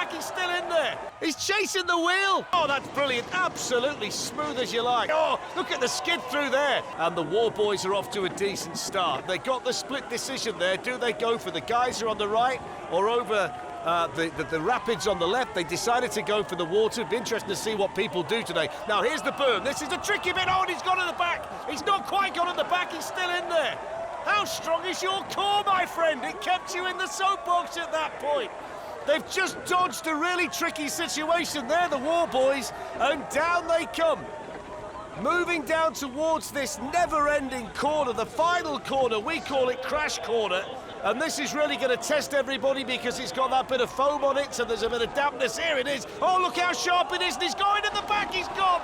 back, he's still in there. He's chasing the wheel. Oh, that's brilliant. Absolutely smooth as you like. Oh, look at the skid through there. And the War Boys are off to a decent start. They got the split decision there. Do they go for the geyser on the right or over the rapids on the left? They decided to go for the water. It'd be interesting to see what people do today. Now, here's the berm. This is a tricky bit. Oh, and he's gone at the back. He's not quite gone at the back. He's still in there. How strong is your core, my friend? It kept you in the soapbox at that point. They've just dodged a really tricky situation there, the War Boys, and down they come. Moving down towards this never-ending corner, the final corner, we call it Crash Corner, and this is really going to test everybody because it's got that bit of foam on it, so there's a bit of dampness. Here it is. Oh, look how sharp it is, and he's going at the back, he's gone.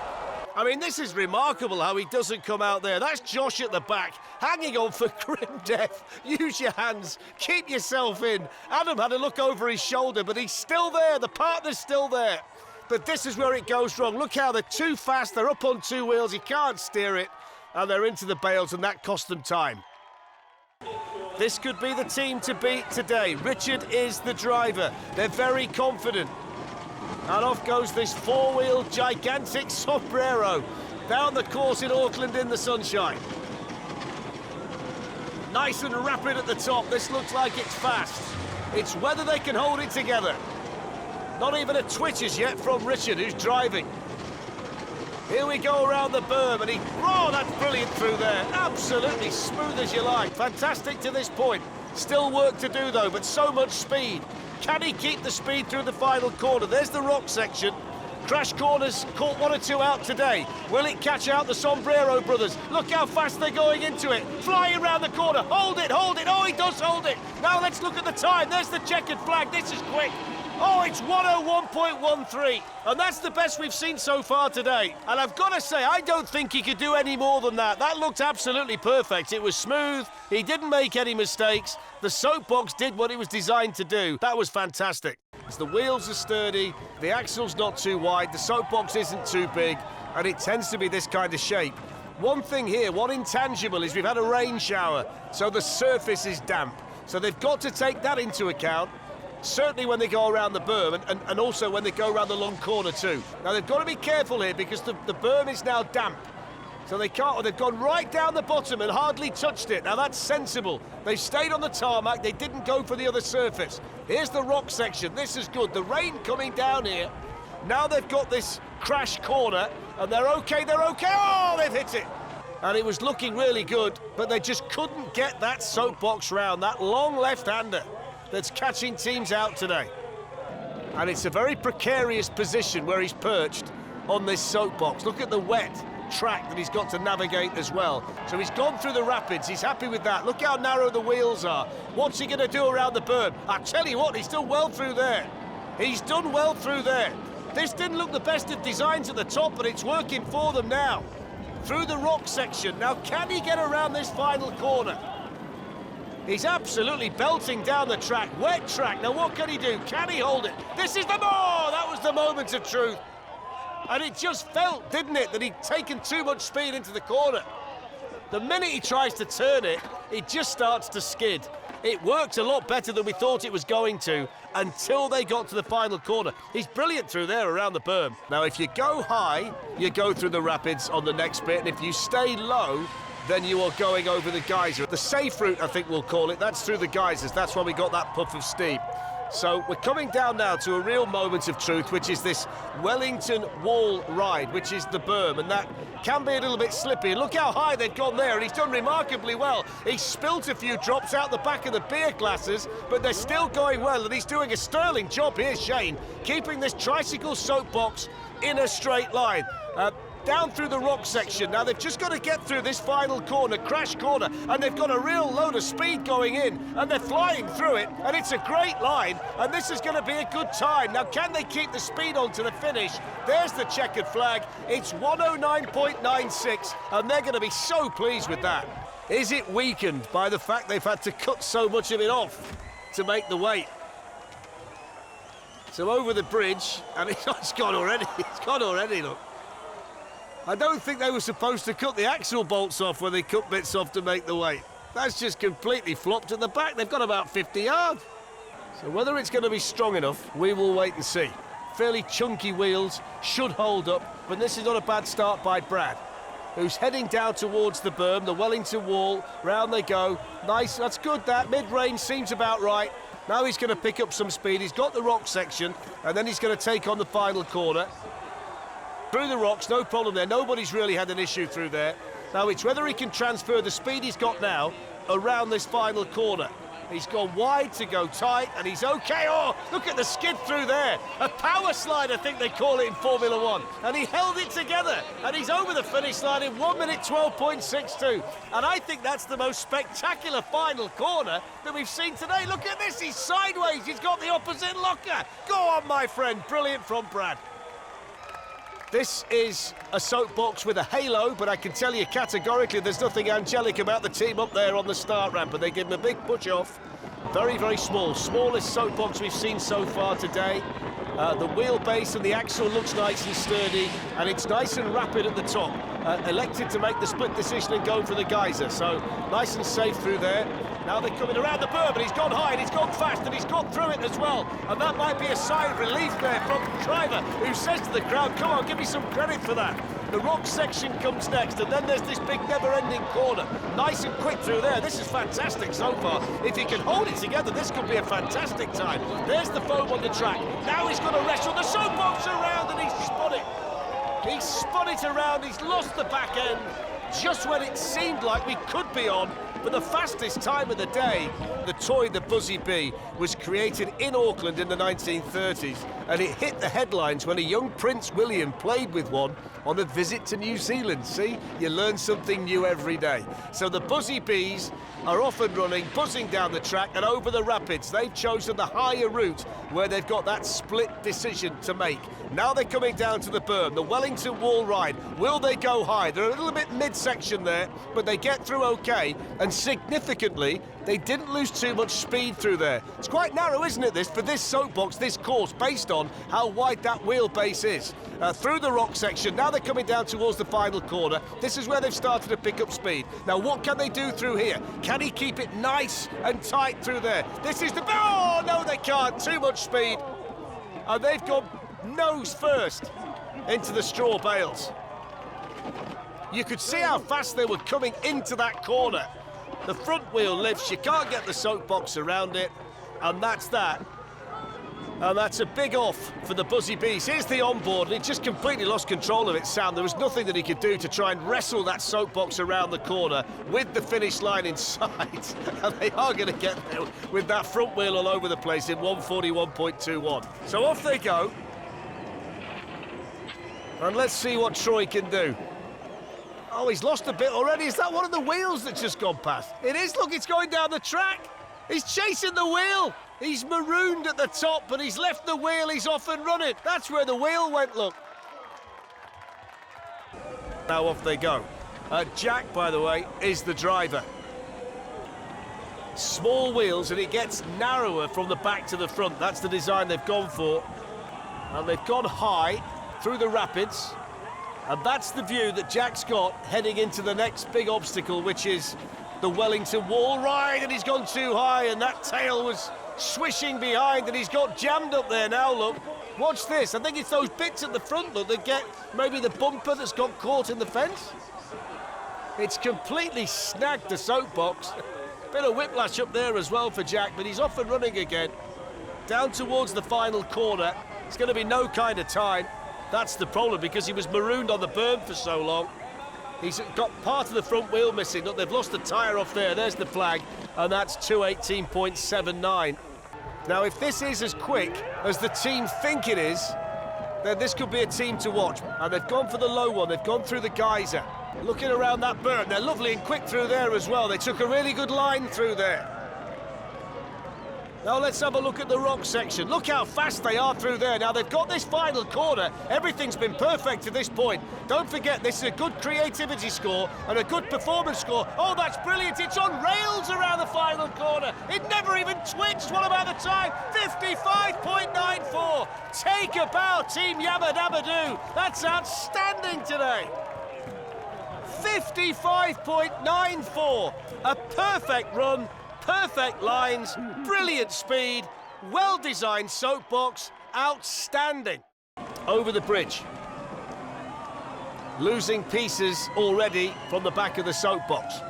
I mean, this is remarkable how he doesn't come out there. That's Josh at the back, hanging on for grim death. Use your hands, keep yourself in. Adam had a look over his shoulder, but he's still there. The partner's still there. But this is where it goes wrong. Look how they're too fast. They're up on two wheels. He can't steer it, and they're into the bales, and that cost them time. This could be the team to beat today. Richard is the driver. They're very confident. And off goes this four-wheel gigantic Sombrero down the course in Auckland in the sunshine. Nice and rapid at the top. This looks like it's fast. It's whether they can hold it together. Not even a twitch as yet from Richard, who's driving. Here we go around the berm, and oh, that's brilliant through there. Absolutely smooth as you like. Fantastic to this point. Still work to do, though, but so much speed. Can he keep the speed through the final corner? There's the rock section. Crash Corner's caught one or two out today. Will it catch out the Sombrero brothers? Look how fast they're going into it. Flying around the corner. Hold it, hold it. Oh, he does hold it. Now let's look at the time. There's the checkered flag. This is quick. Oh, it's 1:01.13, and that's the best we've seen so far today. And I've got to say, I don't think he could do any more than that. That looked absolutely perfect. It was smooth. He didn't make any mistakes. The soapbox did what it was designed to do. That was fantastic. As the wheels are sturdy, the axle's not too wide, the soapbox isn't too big, and it tends to be this kind of shape. One thing here, one intangible, is we've had a rain shower, so the surface is damp. So they've got to take that into account. Certainly when they go around the berm, and also when they go around the long corner too. Now they've got to be careful here because the berm is now damp. So they can't, or they've gone right down the bottom and hardly touched it. Now that's sensible. They've stayed on the tarmac, they didn't go for the other surface. Here's the rock section, this is good. The rain coming down here. Now they've got this crash corner, and they're okay, oh, they've hit it. And it was looking really good, but they just couldn't get that soapbox round, that long left-hander that's catching teams out today. And it's a very precarious position where he's perched on this soapbox. Look at the wet track that he's got to navigate as well. So he's gone through the rapids, he's happy with that. Look how narrow the wheels are. What's he going to do around the berm? I tell you what, he's done well through there. He's done well through there. This didn't look the best of designs at the top, but it's working for them now. Through the rock section. Now, can he get around this final corner? He's absolutely belting down the track, wet track. Now what can he do? Can he hold it? This is the that was the moment of truth. And it just felt, didn't it, that he'd taken too much speed into the corner. The minute he tries to turn it, it just starts to skid. It worked a lot better than we thought it was going to until they got to the final corner. He's brilliant through there around the berm. Now, if you go high, you go through the rapids on the next bit, and if you stay low, then you are going over the geyser. The safe route, I think we'll call it, that's through the geysers. That's why we got that puff of steam. So we're coming down now to a real moment of truth, which is this Wellington Wall ride, which is the berm, and that can be a little bit slippy. Look how high they've gone there, and he's done remarkably well. He's spilt a few drops out the back of the beer glasses, but they're still going well, and he's doing a sterling job here, Shane, keeping this tricycle soapbox in a straight line. Down through the rock section. Now they've just got to get through this final corner, crash corner, and they've got a real load of speed going in, and they're flying through it, and it's a great line, and this is going to be a good time. Now, can they keep the speed on to the finish? There's the checkered flag. It's 1:09.96, and they're going to be so pleased with that. Is it weakened by the fact they've had to cut so much of it off to make the weight? So over the bridge, and it's gone already. It's gone already, look. I don't think they were supposed to cut the axle bolts off when they cut bits off to make the weight. That's just completely flopped at the back. They've got about 50 yards. So whether it's going to be strong enough, we will wait and see. Fairly chunky wheels, should hold up, but this is not a bad start by Brad, who's heading down towards the berm, the Wellington Wall. Round they go. Nice, that's good, that. Mid-range seems about right. Now he's going to pick up some speed. He's got the rock section, and then he's going to take on the final corner. Through the rocks, no problem there. Nobody's really had an issue through there. Now it's whether he can transfer the speed he's got now around this final corner. He's gone wide to go tight, and he's okay. Oh, look at the skid through there. A power slide, I think they call it in Formula One. And he held it together, and he's over the finish line in 1 minute 12.62. And I think that's the most spectacular final corner that we've seen today. Look at this, he's sideways. He's got the opposite locker. Go on, my friend. Brilliant from Brad. This is a soapbox with a halo, but I can tell you categorically there's nothing angelic about the team up there on the start ramp, and they give him a big push off. Very, very small. Smallest soapbox we've seen so far today. The wheelbase and the axle looks nice and sturdy, and it's nice and rapid at the top. Elected to make the split decision and go for the geyser, so nice and safe through there. Now they're coming around the berm, and he's gone high, and he's gone fast, and he's got through it as well. And that might be a sigh of relief there from the driver, who says to the crowd, come on, give me some credit for that. The rock section comes next, and then there's this big never-ending corner. Nice and quick through there. This is fantastic so far. If he can hold it together, this could be a fantastic time. There's the foam on the track. Now he's going to wrestle the soapbox around, and he's spun it. He's spun it around, he's lost the back end, just when it seemed like we could be on. For the fastest time of the day, the toy, the Buzzy Bee, was created in Auckland in the 1930s, and it hit the headlines when a young Prince William played with one on a visit to New Zealand. See, you learn something new every day. So the Buzzy Bees are off and running, buzzing down the track and over the rapids. They've chosen the higher route where they've got that split decision to make. Now they're coming down to the berm, the Wellington Wall ride. Will they go high? They're a little bit mid-section there, but they get through okay. And significantly, they didn't lose too much speed through there. It's quite narrow, isn't it, this, for this soapbox, this course, based on how wide that wheelbase is. Through the rock section, now they're coming down towards the final corner. This is where they've started to pick up speed. Now, what can they do through here? Can he keep it nice and tight through there? This is the... Oh, no, they can't. Too much speed. And they've gone nose first into the straw bales. You could see how fast they were coming into that corner. The front wheel lifts, you can't get the soapbox around it, and that's that. And that's a big off for the Buzzy Bees. Here's the onboard, and he just completely lost control of it, Sam. There was nothing that he could do to try and wrestle that soapbox around the corner with the finish line in sight. And they are going to get there with that front wheel all over the place in 141.21. So off they go. And let's see what Troy can do. Oh, he's lost a bit already. Is that one of the wheels that's just gone past? It is. Look, it's going down the track. He's chasing the wheel. He's marooned at the top, but he's left the wheel. He's off and running. That's where the wheel went, look. Now off they go. Jack, by the way, is the driver. Small wheels, and it gets narrower from the back to the front. That's the design they've gone for. And they've gone high through the rapids. And that's the view that Jack's got heading into the next big obstacle, which is the Wellington Wall ride. And he's gone too high, and that tail was swishing behind, and he's got jammed up there now, look. Watch this. I think it's those bits at the front, look, that get maybe the bumper that's got caught in the fence. It's completely snagged the soapbox. Bit of whiplash up there as well for Jack, but he's off and running again. Down towards the final corner. It's going to be no kind of time. That's the problem, because he was marooned on the berm for so long. He's got part of the front wheel missing. Look, they've lost the tyre off there. There's the flag, and that's 2:18.79. Now, if this is as quick as the team think it is, then this could be a team to watch. And they've gone for the low one. They've gone through the geyser. Looking around that berm, they're lovely and quick through there as well. They took a really good line through there. Now let's have a look at the rock section. Look how fast they are through there. Now they've got this final corner. Everything's been perfect to this point. Don't forget, this is a good creativity score and a good performance score. Oh, that's brilliant. It's on rails around the final corner. It never even twitched. What about the time? 55.94. Take a bow, Team Yaba Dabba Doo. That's outstanding today. 55.94. A perfect run. Perfect lines, brilliant speed, well-designed soapbox, outstanding. Over the bridge. Losing pieces already from the back of the soapbox.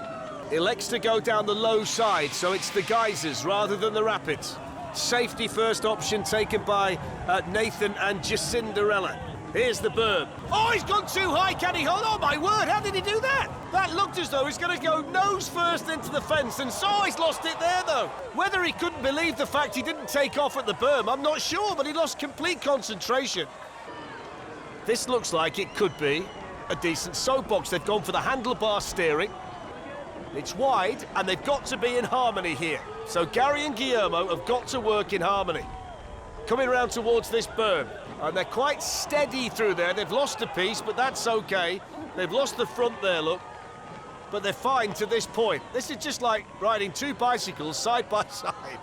Elects to go down the low side, so it's the geysers rather than the rapids. Safety first option taken by Nathan and Jacinderella. Here's the berm. Oh, he's gone too high, can he hold? Oh, my word, how did he do that? That looked as though he's going to go nose first into the fence, and so he's lost it there, though. Whether he couldn't believe the fact he didn't take off at the berm, I'm not sure, but he lost complete concentration. This looks like it could be a decent soapbox. They've gone for the handlebar steering. It's wide, and they've got to be in harmony here. So Gary and Guillermo have got to work in harmony. Coming around towards this berm, and they're quite steady through there. They've lost a piece, but that's okay. They've lost the front there, look. But they're fine to this point. This is just like riding two bicycles side by side.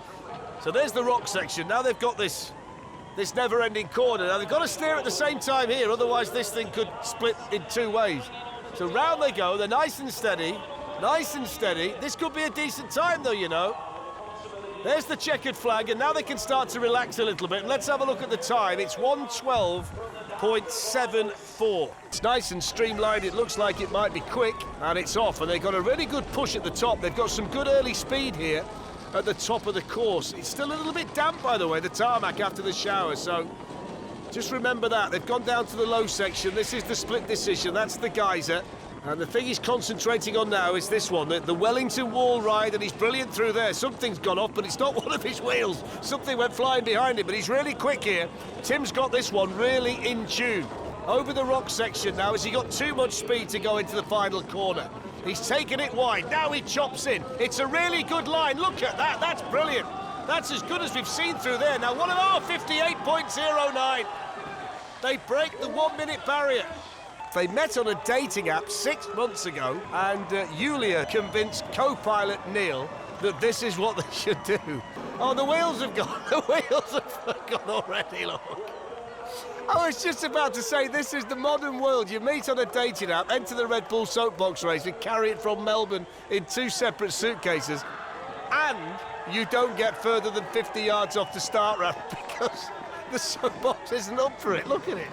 So there's the rock section. Now they've got this never-ending corner. Now they've got to steer at the same time here, otherwise this thing could split in two ways. So round they go. They're nice and steady. Nice and steady. This could be a decent time, though, you know. There's the checkered flag, and now they can start to relax a little bit. Let's have a look at the time. It's 1:12.74. It's nice and streamlined. It looks like it might be quick, and it's off. And they've got a really good push at the top. They've got some good early speed here at the top of the course. It's still a little bit damp, by the way, the tarmac after the shower, so just remember that. They've gone down to the low section. This is the split decision. That's the geyser. And the thing he's concentrating on now is this one, the Wellington wall ride, and he's brilliant through there. Something's gone off, but it's not one of his wheels. Something went flying behind him, but he's really quick here. Tim's got this one really in tune. Over the rock section now, as he got too much speed to go into the final corner. He's taken it wide. Now he chops in. It's a really good line. Look at that. That's brilliant. That's as good as we've seen through there. Now, 58.09. They break the 1 minute barrier. They met on a dating app 6 months ago, and Yulia convinced co-pilot Neil that this is what they should do. Oh, the wheels have gone. The wheels have gone already, look. I was just about to say, this is the modern world. You meet on a dating app, enter the Red Bull Soapbox Race and carry it from Melbourne in 2 separate suitcases, and you don't get further than 50 yards off the start ramp because the soapbox isn't up for it. Look at it.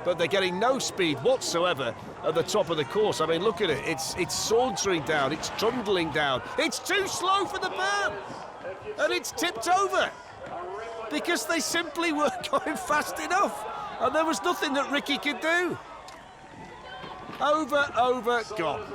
But they're getting no speed whatsoever at the top of the course. I mean, look at it. It's sauntering down. It's trundling down. It's too slow for the berm. And it's tipped over. Because they simply weren't going fast enough. And there was nothing that Ricky could do. Over, gone.